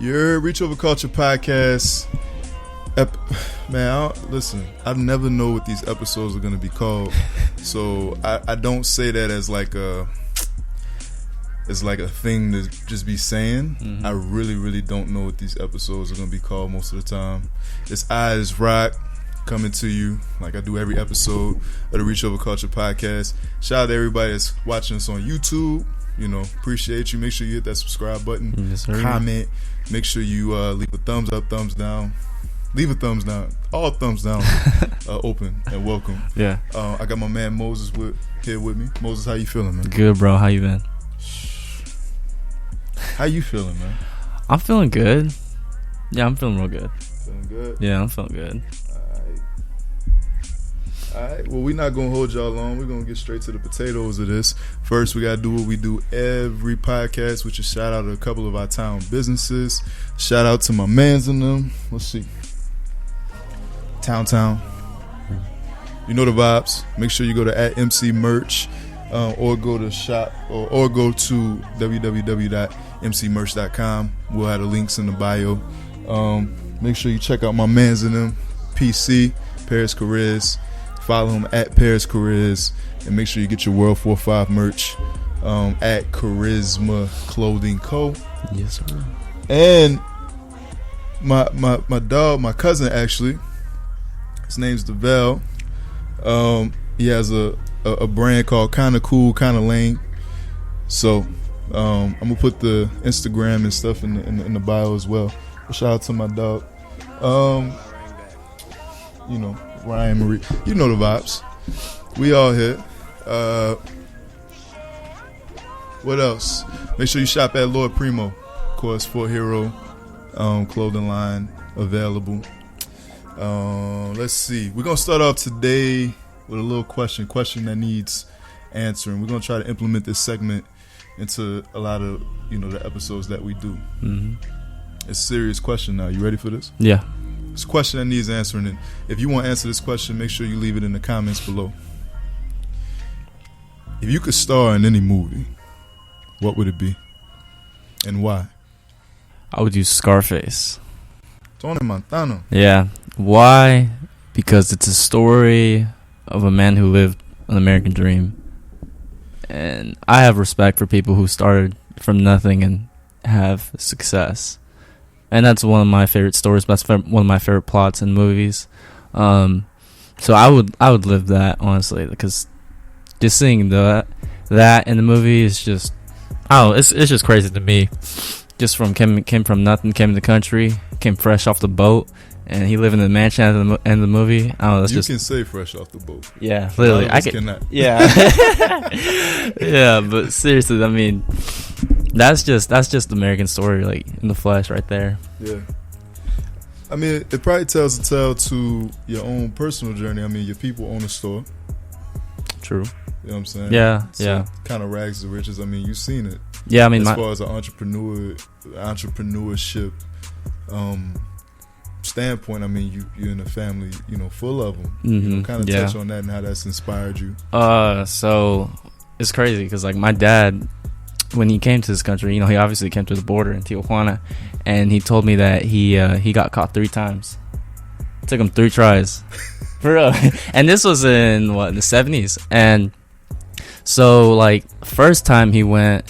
Your Reach Over Culture podcast. Man, listen, I never know what these episodes are going to be called. So I don't say that as like a thing to just be saying. Mm-hmm. I really don't know what these episodes are going to be called most of the time. It's Roc coming to you like I do every episode of the Reach Over Culture podcast. Shout out to everybody that's watching us on YouTube. You know, appreciate you. Make sure you hit that subscribe button. Yes, comment. Make sure you leave a thumbs up, thumbs down. Leave a thumbs down. All thumbs down open and welcome. Yeah. I got my man Moses here with me. Moses, how you feeling, man? Good, bro. How you been? How you feeling, man? I'm feeling good. Yeah, I'm feeling real good. Feeling good? Yeah, I'm feeling good. All right, well, we're not going to hold y'all long. We're going to get straight to the potatoes of this. First, we got to do what we do every podcast, which is shout out to a couple of our town businesses. Shout out to my mans in them. Let's see. Town. You know the vibes. Make sure you go to @MC or go to shop or go to www.mcmerch.com. We'll have the links in the bio. Make sure you check out my mans in them. PC, Paris Carriz. Follow him at Paris Carriz, and make sure you get your World 45 merch at Charisma Clothing Co. Yes, sir. And my dog, my cousin actually, his name's DeVal. He has a brand called Kinda Cool, Kinda Lame. So I'm gonna put the Instagram and stuff in the bio as well. Shout out to my dog. You know, Ryan Marie, you know the vibes. We all here. What else? Make sure you shop at Lord Primo. Of course, Fort Hero clothing line available. Let's see. We're gonna start off today with a little question that needs answering. We're gonna try to implement this segment into a lot of the episodes that we do. Mm-hmm. It's a serious question now. You ready for this? Yeah. It's a question that needs answering. And if you want to answer this question, make sure you leave it in the comments below. If you could star in any movie, what would it be? And why? I would use Scarface. Tony Montana. Yeah. Why? Because it's a story of a man who lived an American dream. And I have respect for people who started from nothing and have success. And that's one of my favorite stories. That's one of my favorite plots in movies. So I would live that, honestly, because just seeing that in the movie is just, it's just crazy to me. Just came from nothing, came to the country, came fresh off the boat, and he lived in the mansion at the end of the movie. That's you can say fresh off the boat. Yeah, literally, I cannot. Yeah, yeah, but seriously, I mean, that's just American story, like in the flesh, right there. Yeah, I mean, it probably tells a tale to your own personal journey. I mean, your people own a store. True. You know what I'm saying? Yeah, so yeah. Kind of rags to riches. I mean, you've seen it. Yeah, I mean, as far as an entrepreneurship standpoint, I mean, you're in a family, full of them. Mm-hmm. Kind of touch on that and how that's inspired you. So it's crazy because like my dad, when he came to this country, he obviously came to the border in Tijuana, and he told me that he got caught 3 times. It took him 3 tries, for real. And this was in the 70s. And so like first time he went,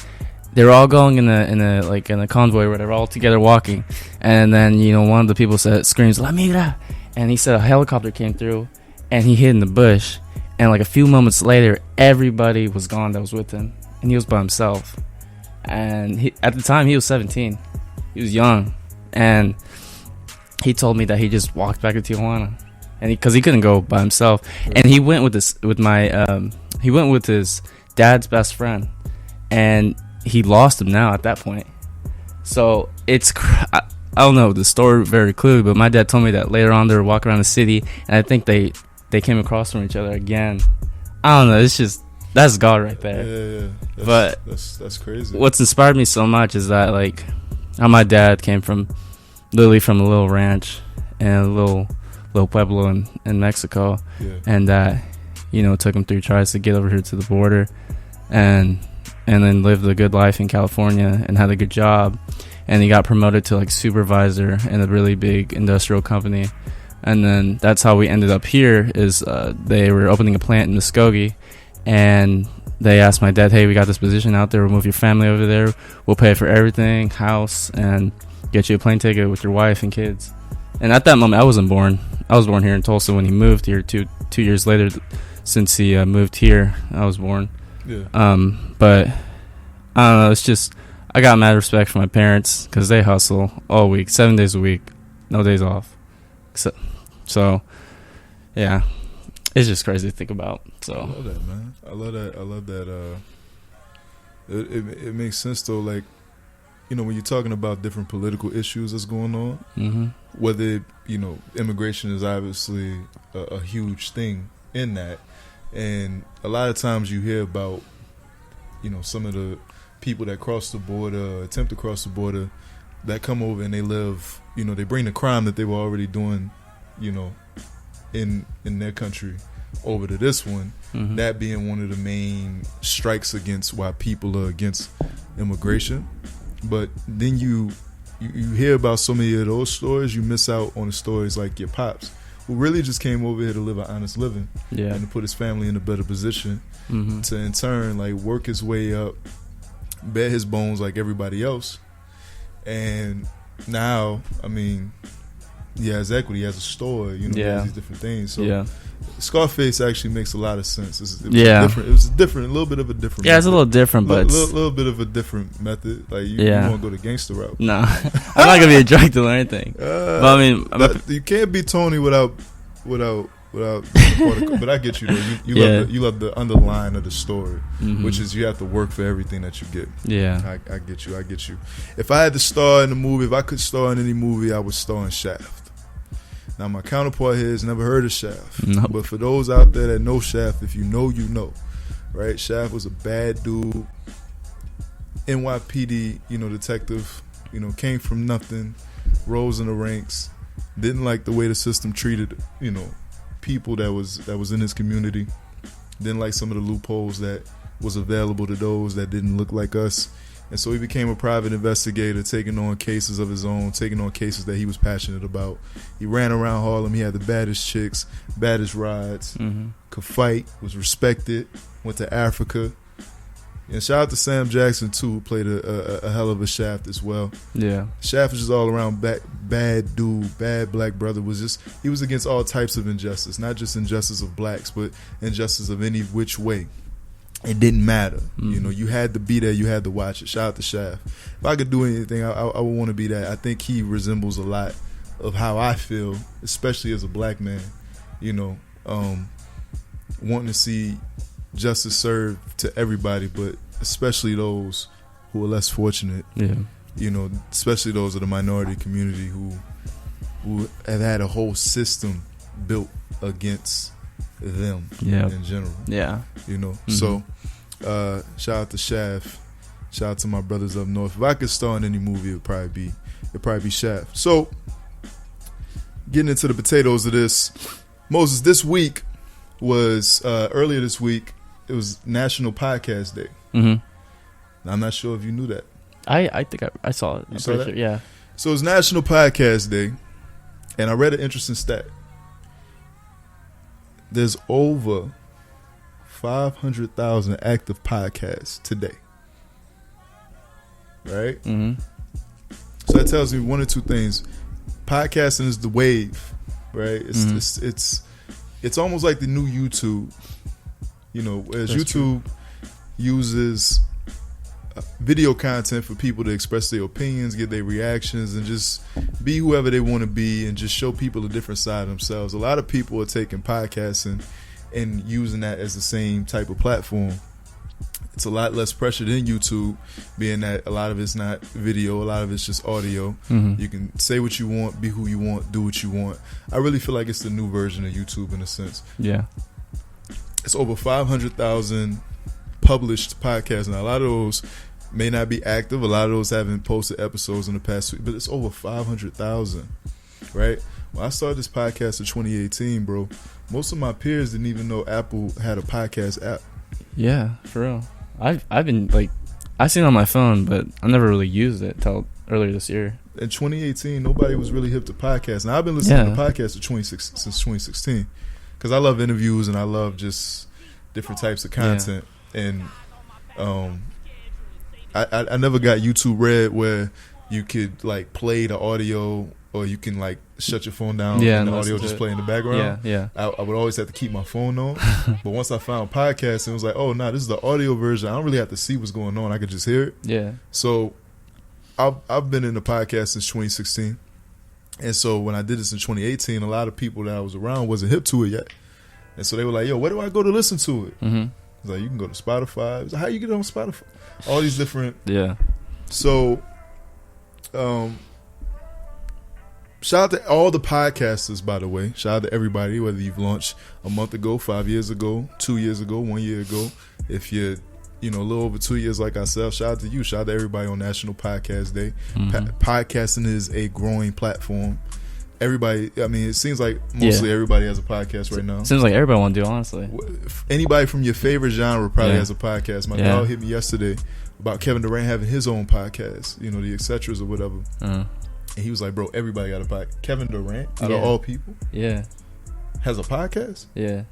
they were all going in a convoy where they were all together walking, and then one of the people screams "La migra," and he said a helicopter came through, and he hid in the bush, and like a few moments later, everybody was gone that was with him, and he was by himself. And at the time he was 17, he was young, and he told me that he just walked back to Tijuana, and because he couldn't go by himself, and he went with his dad's best friend, and he lost him now at that point. So I don't know the story very clearly, but my dad told me that later on they were walking around the city, and I think they came across from each other again. I don't know. It's just, that's God right there. Yeah. But that's crazy. What's inspired me so much is that like how my dad came from literally from a little ranch and a little pueblo in Mexico, and that it took him 3 tries to get over here to the border, and then lived a good life in California and had a good job, and he got promoted to like supervisor in a really big industrial company. And then that's how we ended up here. Is they were opening a plant in Muskogee, and they asked my dad, "Hey, we got this position out there. We'll move your family over there. We'll pay for everything, house, and get you a plane ticket with your wife and kids." And at that moment, I wasn't born. I was born here in Tulsa when he moved here. Two years later, since he moved here, I was born. Yeah. But I don't know. It's just I got mad respect for my parents because they hustle all week, 7 days a week, no days off. So, yeah, it's just crazy to think about. So I love that, man. I love that. It makes sense though. Like, you know, when you're talking about different political issues that's going on, whether, you know, immigration is obviously a huge thing in that, and a lot of times you hear about, you know, some of the people that cross the border, attempt to cross the border, that come over and they live, you know, they bring the crime that they were already doing, you know, in their country over to this one. That being one of the main strikes against why people are against immigration. But then you hear about so many of those stories, you miss out on the stories like your pops, who really just came over here to live an honest living, and to put his family in a better position, to in turn like work his way up, bear his bones like everybody else. And now, I mean, he has equity, he has a store, you know, he has these different things. So Scarface actually makes a lot of sense. It was different, a little bit of a different method. It's a little different, but a little bit of a different method. Like you won't go the gangster route. No, I'm not gonna be a drug dealer or anything. But I mean, you can't be Tony without. But I get you though. You love the underline of the story, which is you have to work for everything that you get. Yeah, I get you. If I had to star in a movie, if I could star in any movie, I would star in Shaft. Now my counterpart here has never heard of Shaft, but for those out there that know Shaft, if you know, you know, right? Shaft was a bad dude, NYPD, you know, detective, you know, came from nothing, rose in the ranks, didn't like the way the system treated, you know, people that was in his community, didn't like some of the loopholes that was available to those that didn't look like us. And so he became a private investigator, taking on cases of his own, taking on cases that he was passionate about. He ran around Harlem. He had the baddest chicks, baddest rides, could fight, was respected, went to Africa. And shout out to Sam Jackson, too, who played a hell of a Shaft as well. Yeah. Shaft was just all around bad dude, bad black brother. He was against all types of injustice, not just injustice of blacks, but injustice of any which way. It didn't matter. You know, you had to be there. You had to watch it. Shout out to Shaft. If I could do anything, I would want to be that. I think he resembles a lot of how I feel, especially as a black man, you know, wanting to see justice served to everybody, but especially those who are less fortunate. Yeah. You know, especially those of the minority community who have had a whole system built against them in general. Yeah. You know. So shout out to Shaft. Shout out to my brothers up north. If I could star in any movie, it'd probably be Shaft. So getting into the potatoes of this, Moses, this week was earlier this week, it was National Podcast Day. Now, I'm not sure if you knew that. I think I saw it. You saw that? Sure, yeah. So it's National Podcast Day, and I read an interesting stat. There's over 500,000 active podcasts today. Right? So that tells me one or two things. Podcasting is the wave, right? It's almost like the new YouTube. You know, as That's YouTube uses video content for people to express their opinions, get their reactions, and just be whoever they want to be, and just show people a different side of themselves. A lot of people are taking podcasting and using that as the same type of platform. It's a lot less pressure than YouTube, being that a lot of it's not video, a lot of it's just audio. You can say what you want, be who you want, do what you want. I really feel like it's the new version of YouTube in a sense. Yeah. It's over 500,000 published podcasts. Now, a lot of those may not be active. A lot of those haven't posted episodes in the past week, but it's over 500,000, right? When I started this podcast in 2018, bro, most of my peers didn't even know Apple had a podcast app. Yeah, for real. I've been like, I seen it on my phone, but I never really used it till earlier this year. In 2018, nobody was really hip to podcasts. And I've been listening to podcasts since 2016 because I love interviews and I love just different types of content. And I never got YouTube Red where you could like play the audio or you can like shut your phone down and the audio just play in the background. I would always have to keep my phone on. But once I found podcasts, it was like, oh, no, this is the audio version. I don't really have to see what's going on. I could just hear it. Yeah. So I've been in the podcast since 2016. And so when I did this in 2018, a lot of people that I was around wasn't hip to it yet. And so they were like, yo, where do I go to listen to it? Mm-hmm. I was like, you can go to Spotify. I was like, how you get on Spotify? All these different. Yeah. So, shout out to all the podcasters, by the way. Shout out to everybody, whether you've launched a month ago, 5 years ago, 2 years ago, 1 year ago. If you're, a little over 2 years like ourselves, shout out to you. Shout out to everybody on National Podcast Day. Mm-hmm. Podcasting is a growing platform. Everybody, I mean, it seems like mostly everybody has a podcast right now. Seems like everybody want to do, honestly. Anybody from your favorite genre probably has a podcast. My dog hit me yesterday about Kevin Durant having his own podcast, the et ceteras or whatever. And he was like, bro, everybody got a podcast. Kevin Durant, out of all people, has a podcast? Yeah.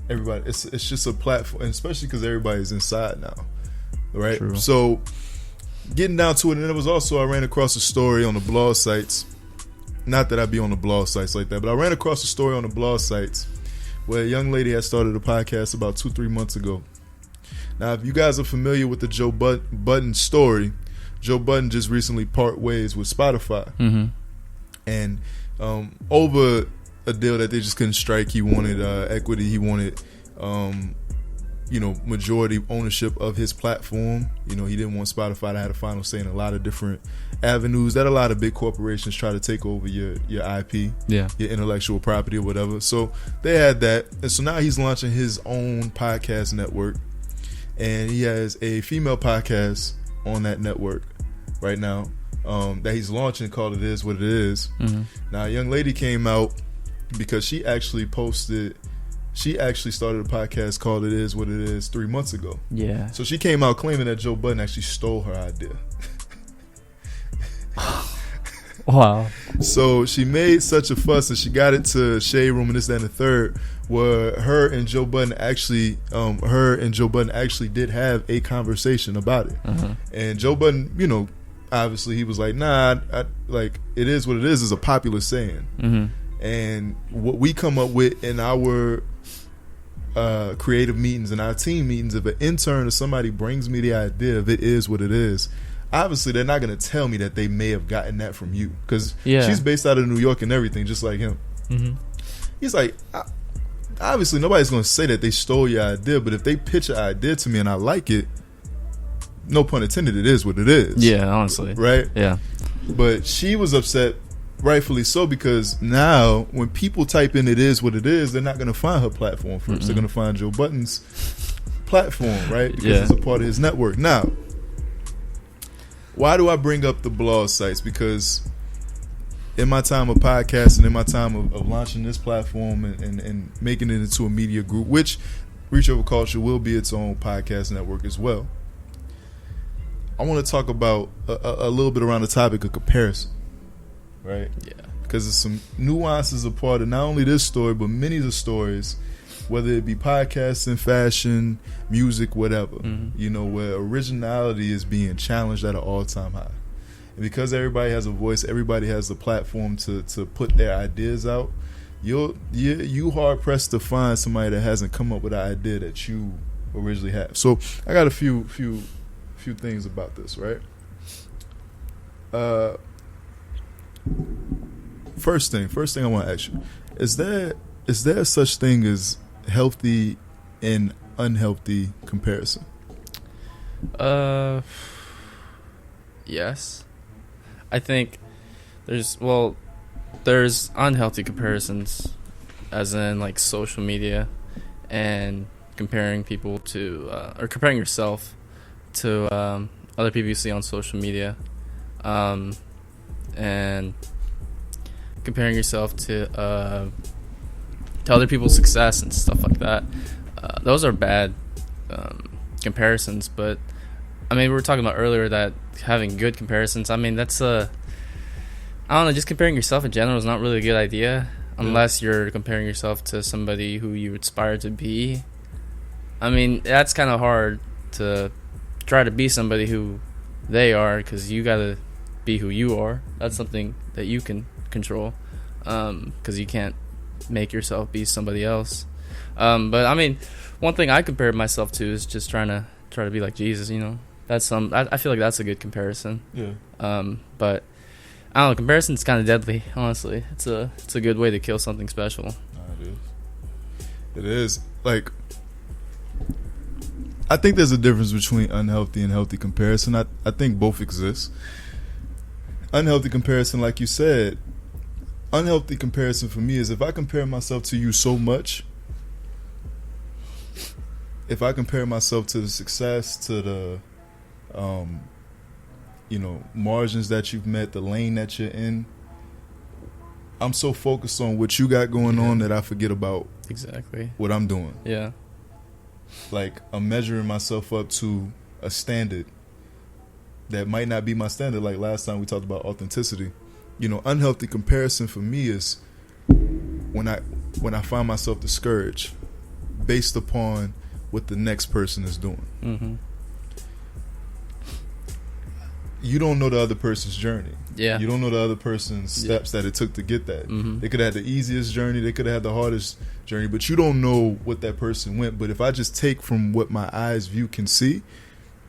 Everybody, it's just a platform, and especially because everybody's inside now, right? True. So, getting down to it, and it was also, I ran across a story on the blog sites. Not that I be on the blog sites like that, but I ran across a story on the blog sites where a young lady had started a podcast about 2-3 months ago. Now, if you guys are familiar with the Joe Budden story, Joe Budden just recently part ways with Spotify. Mm-hmm. And over a deal that they just couldn't strike, he wanted equity, he wanted majority ownership of his platform. He didn't want Spotify to have a final say in a lot of different avenues that a lot of big corporations try to take over your IP, your intellectual property or whatever. So they had that, and so now he's launching his own podcast network, and he has a female podcast on that network right now that he's launching called It Is What It Is. Mm-hmm. Now, a young lady came out because she actually started a podcast called It Is What It Is 3 months ago. Yeah. So she came out claiming that Joe Budden actually stole her idea. Wow. So she made such a fuss and she got it to Shade Room and this, that, and the third, where her and Joe Budden actually did have a conversation about it. Uh-huh. And Joe Budden, obviously he was like, nah, it is what it is a popular saying. Mm-hmm. And what we come up with in our creative meetings and our team meetings, if an intern or somebody brings me the idea of It Is What It Is, obviously they're not going to tell me that they may have gotten that from you, because she's based out of New York and everything, just like him. Mm-hmm. He's like, obviously nobody's going to say that they stole your idea, but if they pitch an idea to me and I like it, no pun intended, it is what it is. Yeah, honestly. Right? Yeah. But she was upset, rightfully so, because now when people type in It Is What It Is, they're not going to find her platform first. Mm-hmm. They're going to find Joe Budden's platform, right? Because it's a part of his network. Now, why do I bring up the blog sites? Because in my time of podcasting, in my time of launching this platform and making it into a media group, which Reach Over Culture will be its own podcast network as well, I want to talk about a little bit around the topic of comparison. Right? Yeah. Because there's some nuances a part of not only this story, but many of the stories, whether it be podcasting, fashion, music, whatever, where originality is being challenged at an all-time high. And because everybody has a voice, everybody has the platform to put their ideas out, you hard-pressed to find somebody that hasn't come up with an idea that you originally have. So I got a few things about this, right? First thing I want to ask you, is there such thing as healthy and unhealthy comparison? Yes. I think there's unhealthy comparisons, as in like social media and comparing people to or comparing yourself to other people you see on social media, and comparing yourself to other people's success and stuff like that. Those are bad comparisons, but I mean, we were talking about earlier that having good comparisons. I mean, that's I don't know. Just comparing yourself in general is not really a good idea unless you're comparing yourself to somebody who you aspire to be. I mean, that's kind of hard to try to be somebody who they are, because you gotta be who you are. That's something that you can control, because you can't make yourself be somebody else. But I mean, one thing I compare myself to is just trying to be like Jesus. You know, that's I feel like that's a good comparison. Yeah. But I don't know. Comparison's kind of deadly. Honestly, it's a good way to kill something special. It is. It is. Like, I think there's a difference between unhealthy and healthy comparison. I think both exist. Unhealthy comparison, like you said, unhealthy comparison for me is if I compare myself to you so much, if I compare myself to the success, to the margins that you've met, the lane that you're in, I'm so focused on what you got going on that I forget about exactly what I'm doing. Yeah. Like, I'm measuring myself up to a standard that might not be my standard. Like last time we talked about authenticity. You know, unhealthy comparison for me is when I find myself discouraged based upon what the next person is doing. Mm-hmm. You don't know the other person's journey. Yeah. You don't know the other person's steps that it took to get that. Mm-hmm. They could have had the easiest journey. They could have had the hardest journey. But you don't know what that person went. But if I just take from what my eyes view can see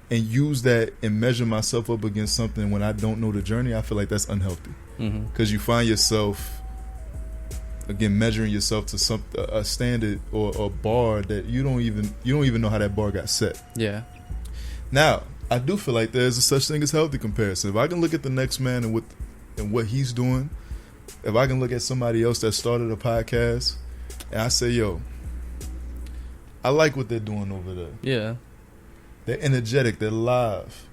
and use that and measure myself up against something when I don't know the journey, I feel like that's unhealthy. Because you find yourself, again, measuring yourself to a standard or a bar that you don't even know how that bar got set. Yeah. Now, I do feel like there's a such thing as healthy comparison. If I can look at the next man and what he's doing, if I can look at somebody else that started a podcast, and I say, yo, I like what they're doing over there. Yeah. They're energetic. They're live.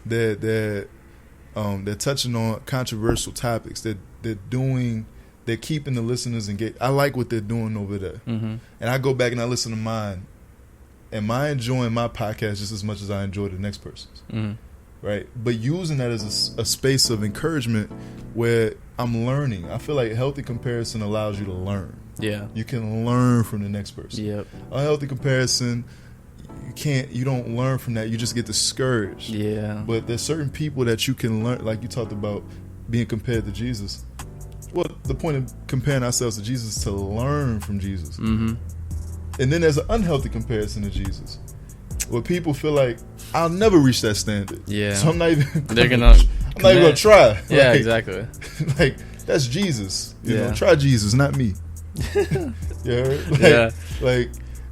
They're touching on controversial topics. They're keeping the listeners engaged. I like what they're doing over there. Mm-hmm. And I go back and I listen to mine. Am I enjoying my podcast just as much as I enjoy the next person's? Mm-hmm. Right? But using that as a space of encouragement where I'm learning. I feel like healthy comparison allows you to learn. Yeah. You can learn from the next person. Yep. Unhealthy comparison, you don't learn from that. You just get discouraged. Yeah. But there's certain people that you can learn, like you talked about being compared to Jesus. Well, the point of comparing ourselves to Jesus is to learn from Jesus. Mm-hmm. And then there's an unhealthy comparison to Jesus, where people feel like I'll never reach that standard. Yeah. So I'm not even. I'm not even gonna try. Yeah, like, exactly. Like, that's Jesus. You know, try Jesus, not me. Like,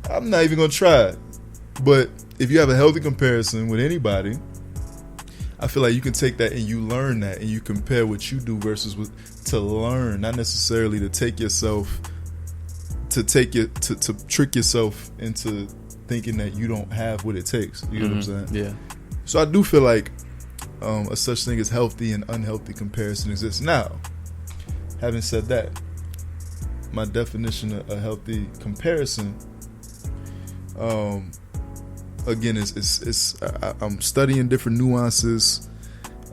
I'm not even gonna try. But if you have a healthy comparison with anybody, I feel like you can take that and you learn that and you compare what you do versus to learn, not necessarily to take yourself. To trick yourself into thinking that you don't have what it takes. You know what I'm saying? Yeah. So I do feel like a such thing as healthy and unhealthy comparison exists. Now, having said that, my definition of a healthy comparison, again, is I'm studying different nuances.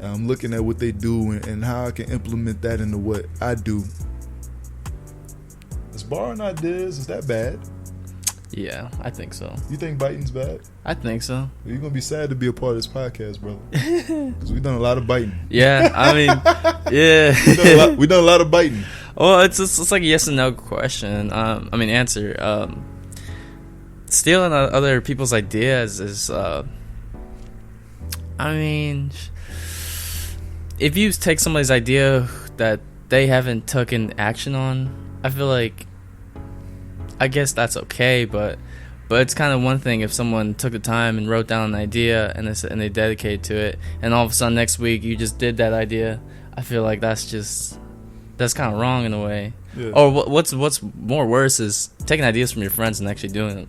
I'm looking at what they do and how I can implement that into what I do. Is borrowing ideas, is that bad? Yeah, I think so. You think biting's bad? I think so. You're going to be sad to be a part of this podcast, brother. Because we've done a lot of biting. Yeah, I mean, yeah. We've done a lot of biting. Well, it's like a yes and no question. Answer. Stealing other people's ideas is, if you take somebody's idea that they haven't taken action on, I feel like, I guess that's okay, but it's kind of one thing if someone took the time and wrote down an idea and they dedicated to it, and all of a sudden next week you just did that idea. I feel like that's kind of wrong in a way. Yeah. Or what's more worse is taking ideas from your friends and actually doing them.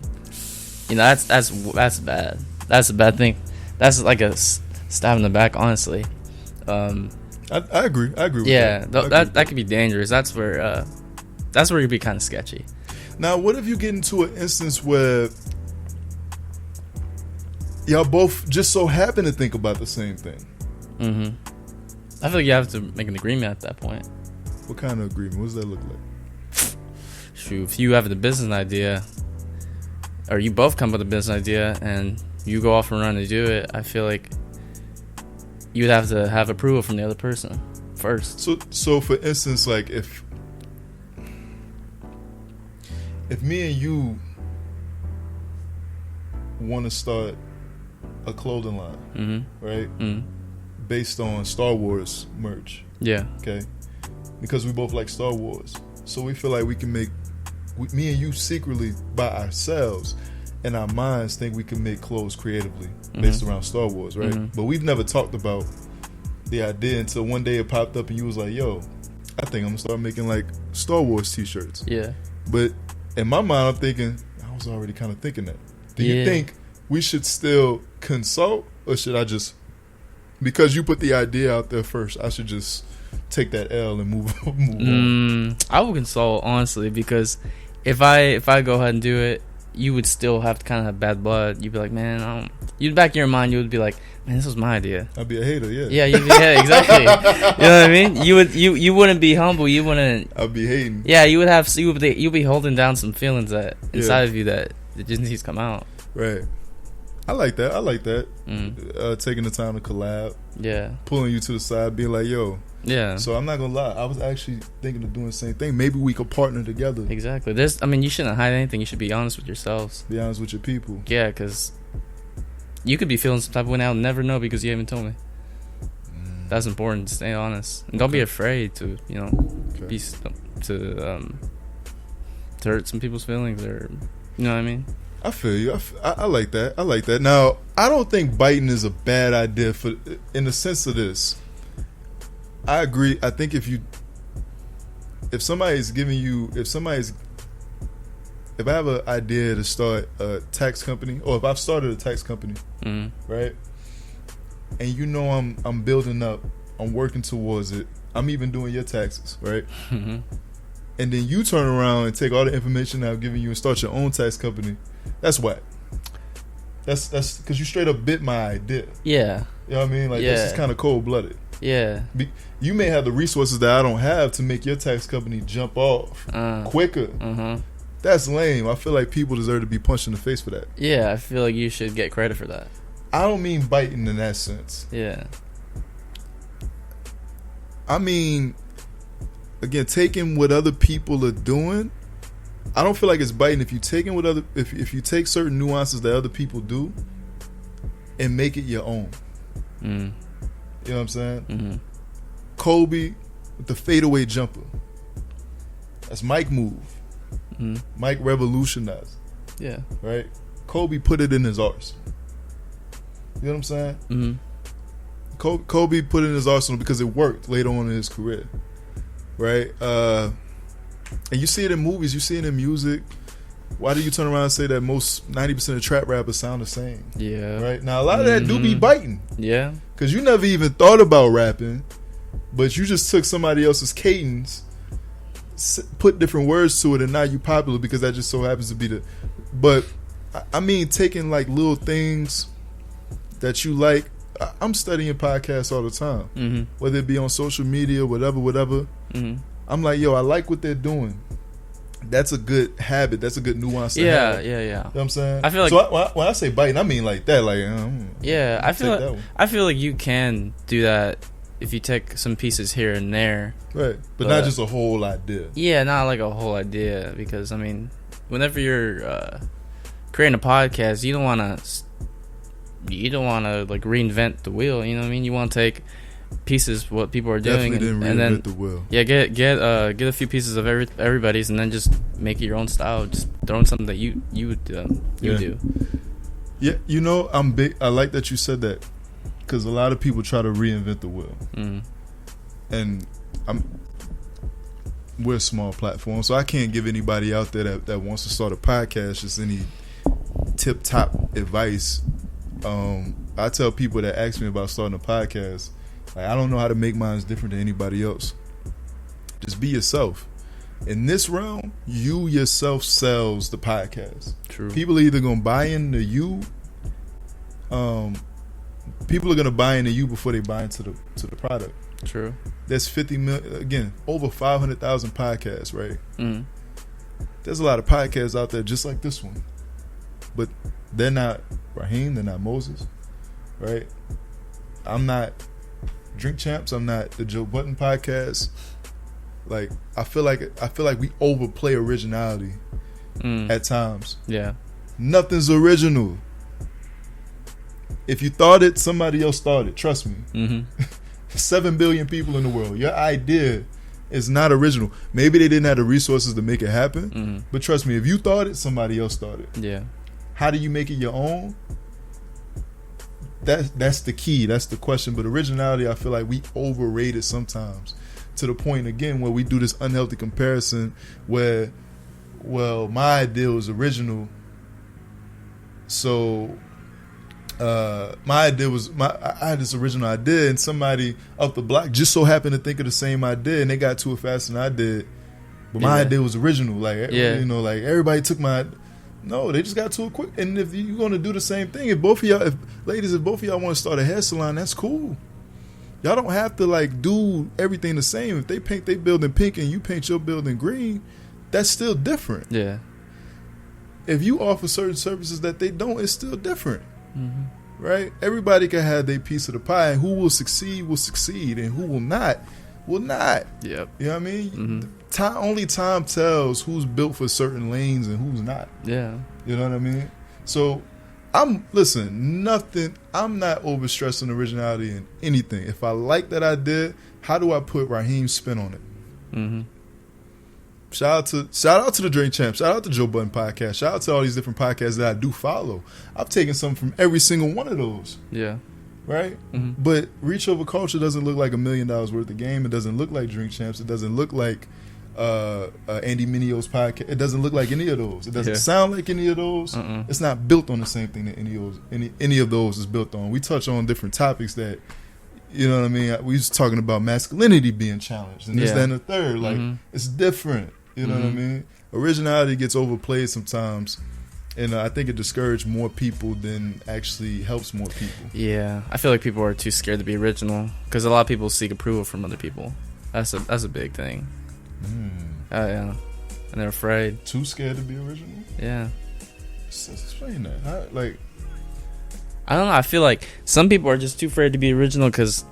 You know, that's bad. That's a bad thing. That's like a stab in the back, honestly. I agree. I agree with that. Yeah, that could be dangerous. That's where you'd be kind of sketchy. Now, what if you get into an instance where y'all both just so happen to think about the same thing. Mm-hmm. I feel like you have to make an agreement at that point. What kind of agreement? What does that look like? Shoot, if you have the business idea, or you both come with a business idea, and you go off and run to do it, I feel like you would have to have approval from the other person first. So for instance, like if me and you want to start a clothing line, mm-hmm. right? Mm-hmm. Based on Star Wars merch. Yeah. Okay. Because we both like Star Wars. So we feel like we can make, me and you secretly by ourselves in our minds think we can make clothes creatively based around Star Wars, right? Mm-hmm. But we've never talked about the idea until one day it popped up and you was like, yo, I think I'm gonna start making like Star Wars t-shirts. Yeah. But in my mind, I'm thinking, I was already kind of thinking that. Do you think we should still consult, or should I just, because you put the idea out there first, I should just take that L and move on? I would consult, honestly, because if I go ahead and do it, you would still have to kind of have bad blood. You'd be like, man, you'd back in your mind, you would be like, man, this was my idea. I'd be a hater, yeah. Yeah, yeah, exactly. You know what I mean? You wouldn't be humble. You wouldn't. I'd be hating. Yeah, you'd be holding down some feelings that inside of you that just needs to come out. Right. I like that. Taking the time to collab. Yeah. Pulling you to the side, being like, yo. Yeah. So I'm not gonna lie, I was actually thinking of doing the same thing. Maybe we could partner together. Exactly. You shouldn't hide anything. You should be honest with yourselves. Be honest with your people. Yeah, because you could be feeling some type of way now and never know because you haven't told me. That's important. Stay honest and don't be afraid to to hurt some people's feelings, or you know what I mean. I feel you. I like that. Now, I don't think biting is a bad idea in the sense of this. I agree. I think if somebody's giving you, if I have an idea to start a tax company, or if I've started a tax company, right, and you know I'm building up, I'm working towards it, I'm even doing your taxes, right, and then you turn around and take all the information I've given you and start your own tax company, that's whack. That's because you straight up bit my idea. Yeah. You know what I mean? Like, this is kind of cold-blooded. Yeah. You may have the resources that I don't have to make your tax company jump off quicker. That's lame. I feel like people deserve to be punched in the face for that. Yeah, I feel like you should get credit for that. I don't mean biting in that sense. Yeah. I mean, again, taking what other people are doing. I don't feel like it's biting if you taking what other if you take certain nuances that other people do and make it your own. You know what I'm saying? Kobe with the fadeaway jumper. That's Mike move. Mike revolutionized. Yeah. Right? Kobe put it in his arsenal. You know what I'm saying? Kobe put it in his arsenal because it worked later on in his career. Right? And you see it in movies, you see it in music. Why do you turn around and say that most 90% of trap rappers sound the same? Yeah. Right? Now, a lot of that do be biting. Yeah. Because you never even thought about rapping, but you just took somebody else's cadence, put different words to it, and now you popular because that just so happens to be the... But, I mean, taking like little things that you like. I'm studying podcasts all the time. Whether it be on social media, whatever. I'm like, yo, I like what they're doing. That's a good habit. That's a good nuance to have. Yeah. You know what I'm saying? I feel like... So when I say biting, I mean like that. Like, yeah, I feel like you can do that if you take some pieces here and there. Right. But not just a whole idea. Yeah, not like a whole idea. Because, I mean, whenever you're creating a podcast, you don't want to like reinvent the wheel. You know what I mean? You want to take pieces what people are doing, and then the wheel. Yeah, get a few pieces of everybody's, and then just make it your own style. Just throw in something that you would do. Yeah, you know, I'm big. I like that you said that because a lot of people try to reinvent the wheel, and we're a small platform, so I can't give anybody out there that wants to start a podcast just any tip top advice. I tell people that ask me about starting a podcast, like, I don't know how to make mine different than anybody else. Just be yourself. In this realm, you yourself sells the podcast. True. People are either gonna buy into you people are gonna buy into you before they buy into the product. True. There's 50 million, again, over 500,000 podcasts, right? Mm-hmm. There's a lot of podcasts out there just like this one, but they're not Raheem, they're not Moses, right? I'm not Drink Champs, I'm not the Joe Budden podcast. Like I feel like we overplay originality at times. Yeah. Nothing's original. If you thought it, somebody else thought it. Trust me. Mm-hmm. 7 billion people in the world. Your idea is not original. Maybe they didn't have the resources to make it happen, but trust me, if you thought it, somebody else thought it. Yeah. How do you make it your own? That's the key. That's the question. But originality, I feel like we overrate it sometimes, to the point again where we do this unhealthy comparison where, well, my idea was original, so my idea was I had this original idea, and somebody up the block just so happened to think of the same idea, and they got to it faster than I did. But my idea was original. Like, you know, like everybody took my. No, they just got to it quick. And if you're gonna do the same thing, if both of y'all want to start a hair salon, that's cool. Y'all don't have to like do everything the same. If they paint their building pink and you paint your building green, that's still different. Yeah. If you offer certain services that they don't, it's still different. Mm-hmm. Right? Everybody can have their piece of the pie, and who will succeed, and who will not. Yep. You know what I mean? Only time tells who's built for certain lanes and who's not. Yeah. You know what I mean? So I'm not overstressing originality in anything. If I like that idea, how do I put Raheem's spin on it? Mm-hmm. Shout out to the Drink Champ. Shout out to Joe Budden podcast. Shout out to all these different podcasts that I do follow. I've taken something from every single one of those. Yeah. Right? Mm-hmm. But Reach Over Culture doesn't look like $1 million worth of game. It doesn't look like Drink Champs. It doesn't look like Andy Minio's podcast. It doesn't look like any of those. It doesn't sound like any of those. It's not built on the same thing that any of those is built on. We touch on different topics that, you know what I mean? We was talking about masculinity being challenged and this, that, and the third. Like, it's different. You know what I mean? Originality gets overplayed sometimes, and I think it discourages more people than actually helps more people. Yeah, I feel like people are too scared to be original because a lot of people seek approval from other people. That's a big thing. Yeah, and they're afraid. Too scared to be original? Yeah. Explain that. I don't know. I feel like some people are just too afraid to be original because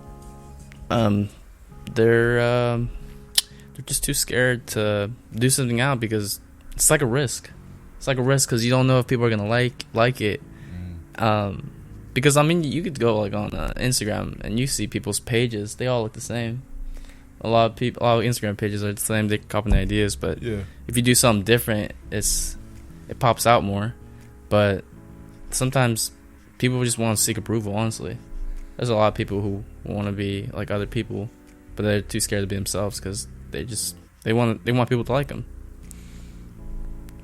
they're just too scared to do something out because it's like a risk. It's like a risk because you don't know if people are gonna like it. Because I mean, you could go like on Instagram and you see people's pages; they all look the same. A lot of Instagram pages are the same. They copy the ideas, but if you do something different, it pops out more. But sometimes people just want to seek approval. Honestly, there's a lot of people who want to be like other people, but they're too scared to be themselves because they want people to like them.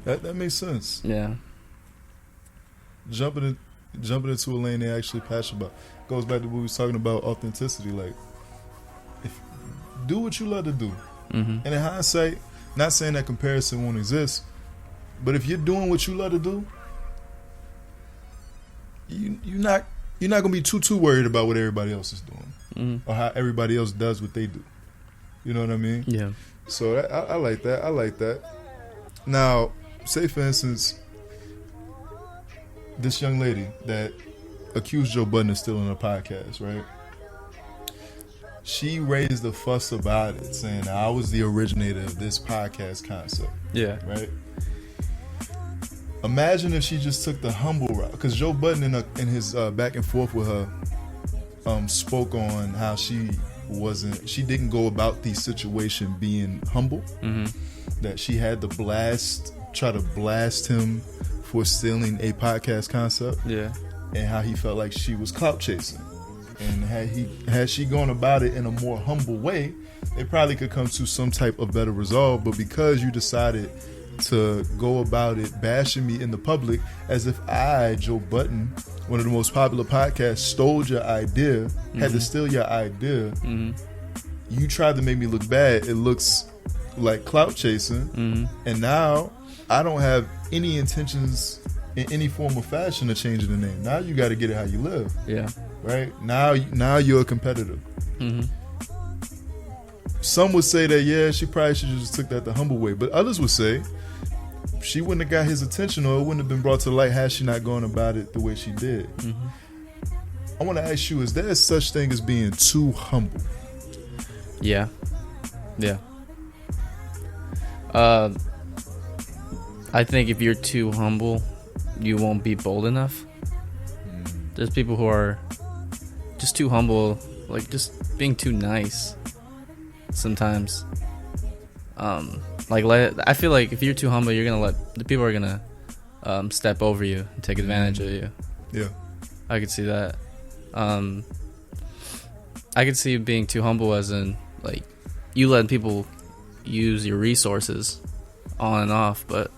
That makes sense. Yeah. Jumping into a lane they actually passionate about goes back to what we was talking about, authenticity. Like, do what you love to do. And in hindsight, not saying that comparison won't exist, but if you're doing what you love to do, you're not gonna be too worried about what everybody else is doing or how everybody else does what they do. You know what I mean? Yeah. So I like that. I like that. Now, say for instance, this young lady that accused Joe Budden of stealing her podcast, right? She raised a fuss about it, saying I was the originator of this podcast concept. Yeah. Right? Imagine if she just took the humble route, because Joe Budden in his back and forth with her spoke on how she didn't go about the situation being humble, that she had to try to blast him for stealing a podcast concept, and how he felt like she was clout chasing. And had she gone about it in a more humble way, they probably could come to some type of better resolve. But because you decided to go about it bashing me in the public as if I, Joe Budden, one of the most popular podcasts, stole your idea, had to steal your idea, you tried to make me look bad. It looks like clout chasing, and now I don't have any intentions in any form or fashion of changing the name. Now you got to get it how you live. Yeah. Right? Now you're a competitor. Mm-hmm. Some would say that, yeah, she probably should have just took that the humble way. But others would say she wouldn't have got his attention, or it wouldn't have been brought to light had she not gone about it the way she did. Mm-hmm. I want to ask you, is there such thing as being too humble? Yeah. Yeah. I think if you're too humble, you won't be bold enough. There's people who are just too humble, like just being too nice sometimes. I feel like if you're too humble, you're gonna let the people are gonna step over you and take advantage of you. Yeah, I could see that. I could see being too humble as in like you let people use your resources on and off, but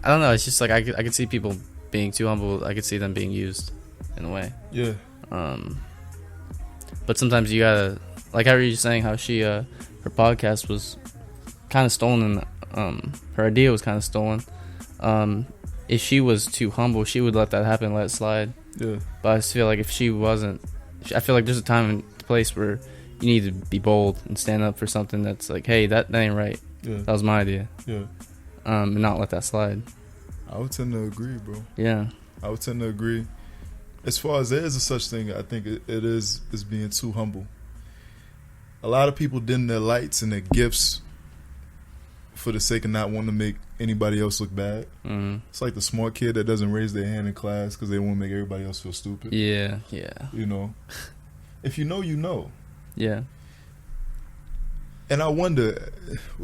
I don't know. It's just like I could see people being too humble. I could see them being used in a way. Yeah. But sometimes you gotta, like I heard you saying how she her podcast was kind of stolen, and her idea was kind of stolen. If she was too humble, she would let that happen, let it slide. Yeah. But I just feel like if she wasn't, I feel like there's a time and place where you need to be bold and stand up for something that's like, hey, that ain't right. Yeah. That was my idea. Yeah. And not let that slide. I would tend to agree, bro. Yeah. I would tend to agree. As far as there is a such thing, I think it is being too humble. A lot of people dim their lights and their gifts for the sake of not wanting to make anybody else look bad. Mm-hmm. It's like the smart kid that doesn't raise their hand in class because they want to make everybody else feel stupid. Yeah. Yeah. You know, if you know, you know. Yeah. And I wonder,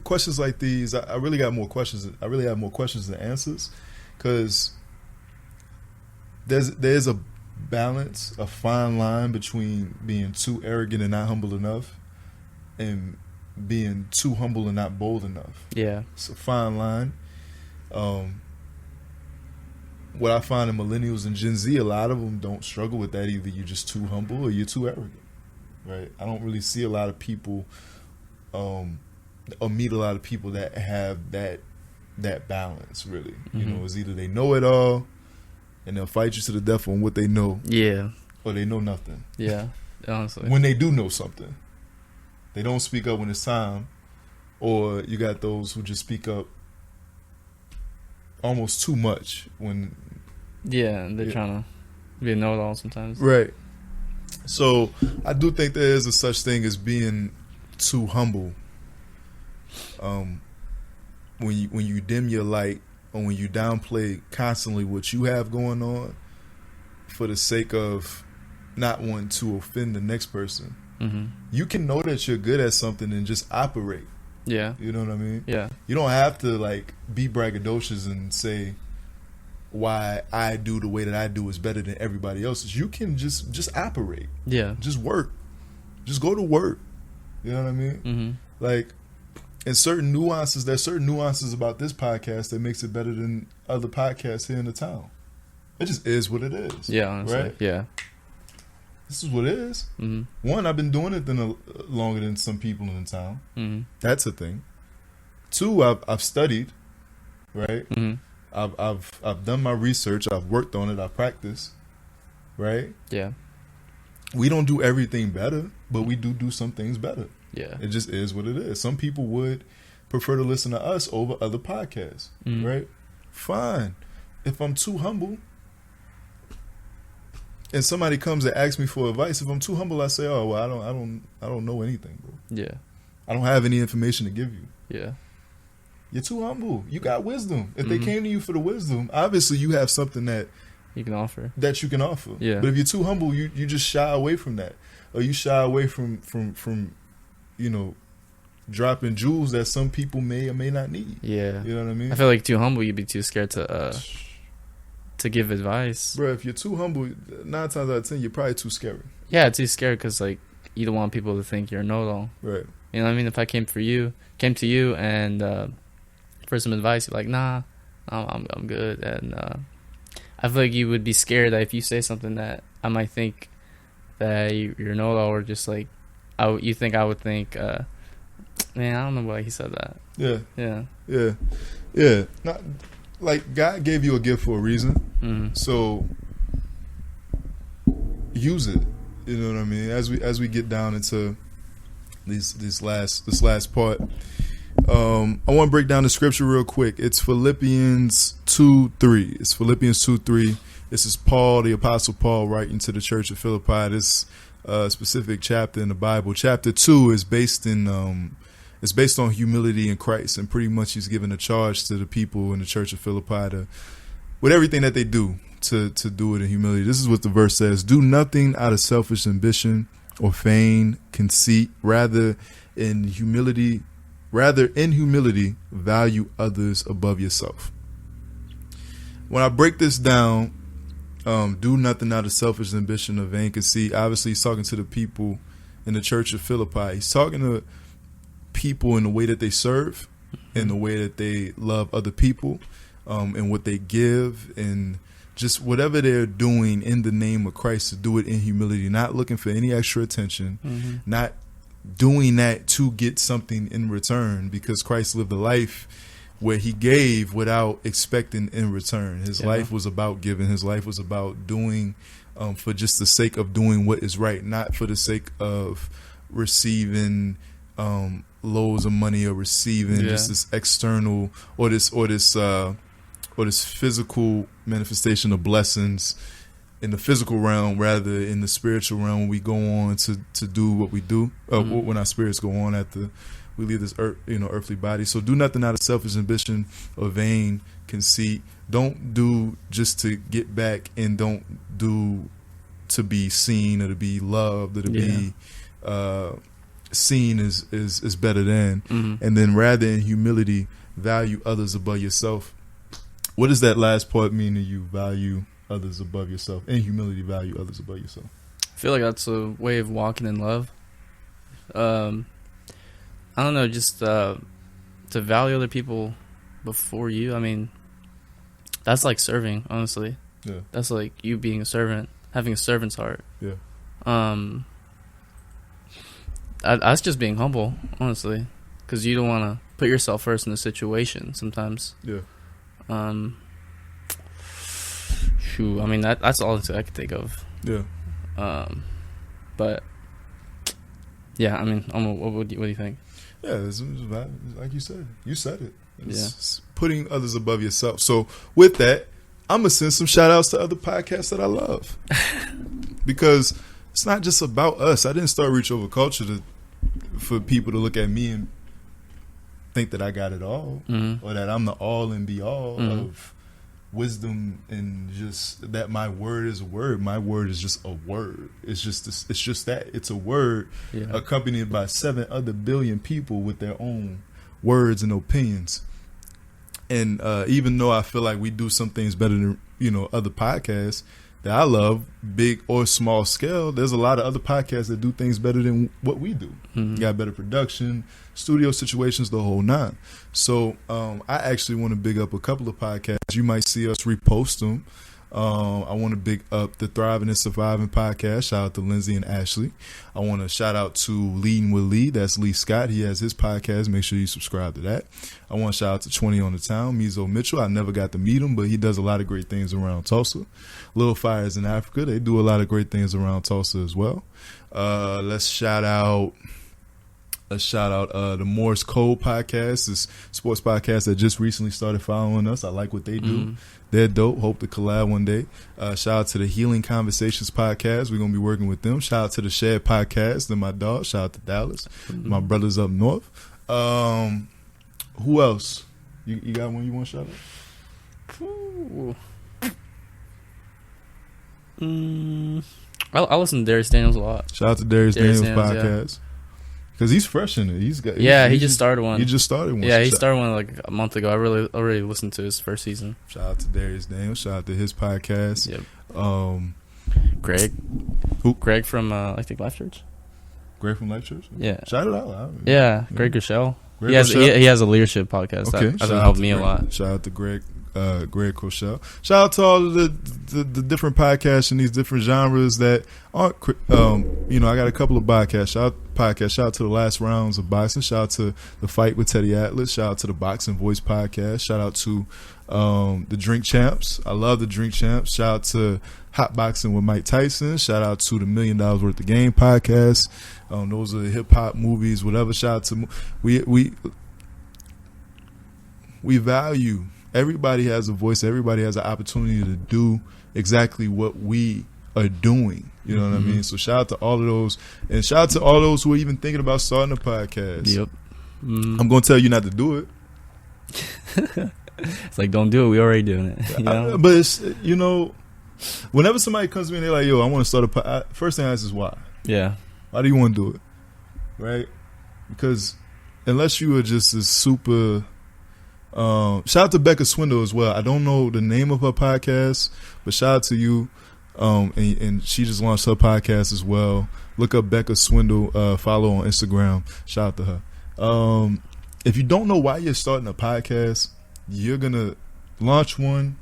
questions like these, I really got more questions. I really have more questions than answers, because there's a balance, a fine line between being too arrogant and not humble enough, and being too humble and not bold enough. Yeah. It's a fine line. What I find in millennials and Gen Z, a lot of them don't struggle with that. Either you're just too humble or you're too arrogant, right? I don't really see a lot of people, or meet a lot of people that have that balance, really. Mm-hmm. You know, it's either they know it all and they'll fight you to the death on what they know. Yeah. Or they know nothing. Yeah, honestly. When they do know something, they don't speak up when it's time. Or you got those who just speak up almost too much when... Yeah, they're trying to be a know-it-all sometimes. Right. So I do think there is a such thing as being too humble. When you dim your light, or when you downplay constantly what you have going on for the sake of not wanting to offend the next person. Mm-hmm. You can know that you're good at something and just operate. Yeah. You know what I mean? Yeah. You don't have to like be braggadocious and say why I do the way that I do is better than everybody else's. You can just operate. Yeah. Just work. Just go to work. You know what I mean? Mm-hmm. Like, and there's certain nuances about this podcast that makes it better than other podcasts here in the town. It just is what it is. Yeah, honestly. Right? Yeah. This is what it is. Mm-hmm. One, I've been doing it longer than some people in the town. Mm-hmm. That's a thing. Two, I've studied, right? Mm-hmm. I've done my research. I've worked on it. I've practiced, right? Yeah. We don't do everything better, but we do some things better. Yeah. It just is what it is. Some people would prefer to listen to us over other podcasts, right? Fine. If I'm too humble and somebody comes and asks me for advice, if I'm too humble, I say, "Oh, well, I don't know anything, bro. Yeah. I don't have any information to give you." Yeah. You're too humble. You got wisdom. If they came to you for the wisdom, obviously you have something that you can offer. Yeah. But if you're too humble, you just shy away from that, or you shy away from you know, dropping jewels that some people may or may not need. Yeah. You know what I mean? I feel like too humble, you'd be too scared to give advice. Bro, if you're too humble, 9 times out of 10, you're probably too scary. Yeah, too scared because, like, you don't want people to think you're a know-it-all. Right. You know what I mean? If I came to you and for some advice, you're like, nah, I'm good. And I feel like you would be scared that if you say something that I might think that you're a know-it-all, or just like, I would think, man, I don't know why he said that. Yeah. Yeah. Yeah. Yeah. like God gave you a gift for a reason, so use it. You know what I mean? As we get down into this last part, I want to break down the scripture real quick. It's Philippians 2:3. It's Philippians 2:3. This is Paul, the Apostle Paul, writing to the church of Philippi. This specific chapter in the Bible. Chapter 2 is based on humility in Christ, and pretty much he's giving a charge to the people in the church of Philippi with everything that they do to do it in humility. This is what the verse says: "Do nothing out of selfish ambition or vain conceit, rather in humility value others above yourself." When I break this down, do nothing out of selfish ambition or vain conceit, obviously he's talking to the people in the church of Philippi. He's talking to people in the way that they serve, in the way that they love other people, and what they give, and just whatever they're doing in the name of Christ, to do it in humility, not looking for any extra attention, not doing that to get something in return, because Christ lived a life where he gave without expecting in return. His life was about giving. His life was about doing for just the sake of doing what is right, not for the sake of receiving loads of money or receiving just this external or this physical manifestation of blessings in the physical realm, rather in the spiritual realm, when we go on to do what we do, when our spirits go on after we leave this earthly body. So do nothing out of selfish ambition or vain conceit. Don't do just to get back, and don't do to be seen or to be loved or to be seen is better than. And then rather in humility value others above yourself. What does that last part mean to you? Value others above yourself. In humility, value others above yourself. I feel like that's a way of walking in love. I don't know, just to value other people before you. I mean, that's like serving, honestly. Yeah. That's like you being a servant, having a servant's heart. Yeah. That's just being humble, honestly, because you don't want to put yourself first in the situation sometimes. Yeah. Shoot, I mean that's all I could think of. Yeah. But yeah, I mean, what do you think? Yeah, it's like you said it. It's putting others above yourself. So with that, I'm gonna send some shout outs to other podcasts that I love, because it's not just about us. I didn't start Reach Over Culture for people to look at me and think that I got it all, or that I'm the all and be all of wisdom, and just that my word is a word. My word is just a word. It's just that it's a word accompanied by 7 other billion people with their own words and opinions. And even though I feel like we do some things better than other podcasts that I love, big or small scale, there's a lot of other podcasts that do things better than what we do. Got better production, studio situations, the whole nine. So I actually want to big up a couple of podcasts. You might see us repost them. I want to big up the Thriving and Surviving podcast. Shout out to Lindsay and Ashley. I want to shout out to Leading with Lee. That's Lee Scott. He has his podcast. Make sure you subscribe to that. I want to shout out to 20 on the Town, Mizo Mitchell. I never got to meet him, but he does a lot of great things around Tulsa. Little Fires in Africa. They do a lot of great things around Tulsa as well. Let's shout out the Morse Code podcast, this sports podcast that just recently started following us. I like what they do. They're dope. Hope to collab one day. Shout out to the Healing Conversations podcast. We're going to be working with them. Shout out to the Shared podcast. They're my dog. Shout out to Dallas. My brothers up north. Who else? You got one you want to shout out? I listen to Darius Daniels a lot. Shout out to Darius Daniels podcast. Because he's fresh in it. He just started one. He just started one. Yeah, he started one like a month ago. I already listened to his first season. Shout out to Darius Daniels. Shout out to his podcast. Yep. Greg. Who? Greg from I think Life Church. Greg from Life Church? Yeah. Shout it out. Greg Rochelle. He has a leadership podcast. Okay. That helped me a lot. Shout out to Greg Rochelle. Shout out to all of the different podcasts in these different genres that aren't, I got a couple of podcasts. Shout out podcast. Shout out to the last rounds of boxing. Shout out to the fight with Teddy Atlas. Shout out to the Boxing Voice podcast. Shout out to the Drink Champs. I love the Drink Champs. Shout out to Hot Boxing with Mike Tyson. Shout out to the $1 Million Worth of Game podcast. Those are hip hop movies, whatever. Shout out to we value. Everybody has a voice. Everybody has an opportunity to do exactly what we are doing. You know what I mean? So shout out to all of those, and shout out to all those who are even thinking about starting a podcast. Yep. I'm going to tell you not to do it. It's like, don't do it. We already doing it. You know? But it's, you know, whenever somebody comes to me and they're like, "Yo, I want to start a podcast," first thing I ask is why. Yeah. Why do you want to do it? Right? Because unless you are just a super. Shout out to Becca Swindle as well. I don't know the name of her podcast, but shout out to you. And she just launched her podcast as well. Look up Becca Swindle. Follow on Instagram. Shout out to her. If you don't know why you're starting a podcast, you're gonna launch one,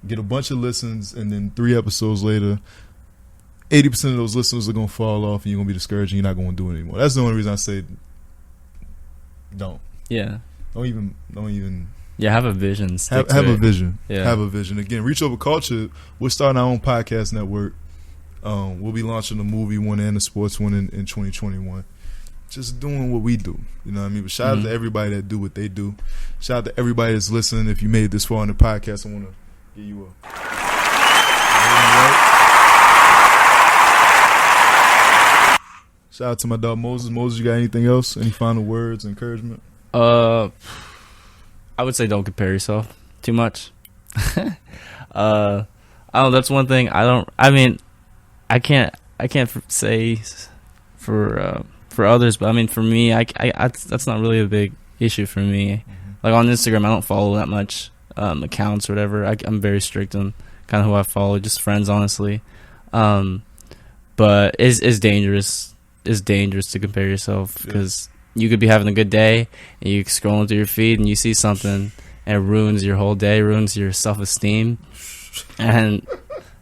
get a bunch of listens, and then 3 episodes later, 80% of those listeners are gonna fall off, and you're gonna be discouraged, and you're not gonna do it anymore. That's the only reason I say don't. Yeah. Don't even. Yeah, have a vision. Have a vision. Yeah. Have a vision. Again, Reach Over Culture. We're starting our own podcast network. We'll be launching a movie one and a sports one in 2021. Just doing what we do. You know what I mean? But shout out to everybody that do what they do. Shout out to everybody that's listening. If you made it this far in the podcast, I want to give you a. Shout out to my dog Moses. Moses, you got anything else? Any final words, encouragement? I would say don't compare yourself too much. I don't. That's one thing. I mean, I can't say for others, but I mean for me, that's not really a big issue for me. Like on Instagram, I don't follow that much accounts or whatever. I'm very strict on kind of who I follow, just friends, honestly. But it's dangerous. It's dangerous to compare yourself because. You could be having a good day, and you scrolling through your feed, and you see something, and it ruins your whole day, ruins your self-esteem, and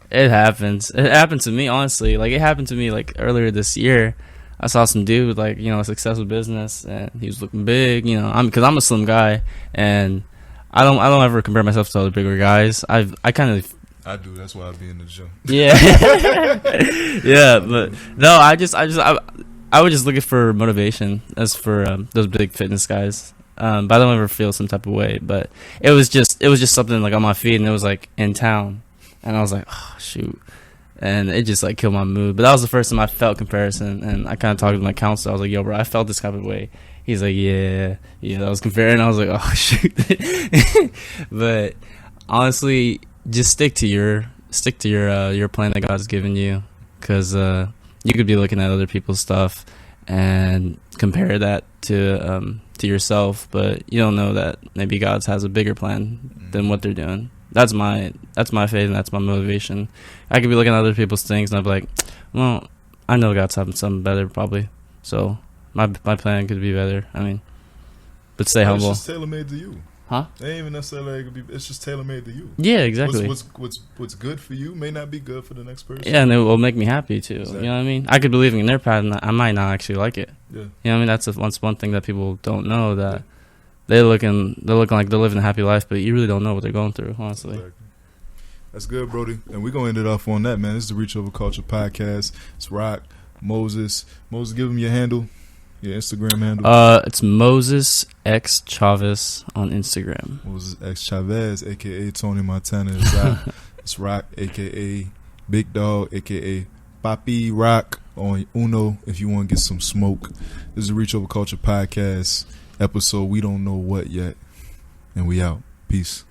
it happens. It happened to me, honestly. Like, it happened to me, like, earlier this year. I saw some dude with, like, you know, a successful business, and he was looking big, you know, because I'm a slim guy, and I don't ever compare myself to other bigger guys. I kind of... I do. That's why I be in the gym. Yeah. Yeah, but, no, I would just look for motivation as for those big fitness guys. But I don't ever feel some type of way. But it was just something like on my feed, and it was like in town, and I was like, oh shoot, and it just like killed my mood. But that was the first time I felt comparison, and I kind of talked to my counselor. I was like, yo, bro, I felt this type of way. He's like, yeah, I was comparing. I was like, oh shoot. But honestly, just stick to your plan that God's given you, because. You could be looking at other people's stuff and compare that to yourself, but you don't know that maybe God has a bigger plan than what they're doing. That's my faith, and that's my motivation. I could be looking at other people's things, and I'm like, well, I know God's having something better probably, so my plan could be better. I mean, but stay humble. It's just tailor made to you. Huh? It ain't even necessarily like it's just tailor made to you. Yeah, exactly. What's good for you may not be good for the next person. Yeah, and it will make me happy too. Exactly. You know what I mean? I could be believing in their path, and I might not actually like it. Yeah. You know what I mean? That's one thing that people don't know, that they're looking like they're living a happy life, but you really don't know what they're going through, honestly. Exactly. That's good, Brody. And we're gonna end it off on that, man. This is the Reach Over Culture podcast. It's Roc, Moses. Moses, give him your handle. Your Instagram handle? It's Moses X Chavez on Instagram. Moses X Chavez, aka Tony Montana. It's Roc, aka Big Dog, aka Papi Roc on Uno. If you want to get some smoke, this is the Reach Over Culture podcast episode. We don't know what yet, and we out. Peace.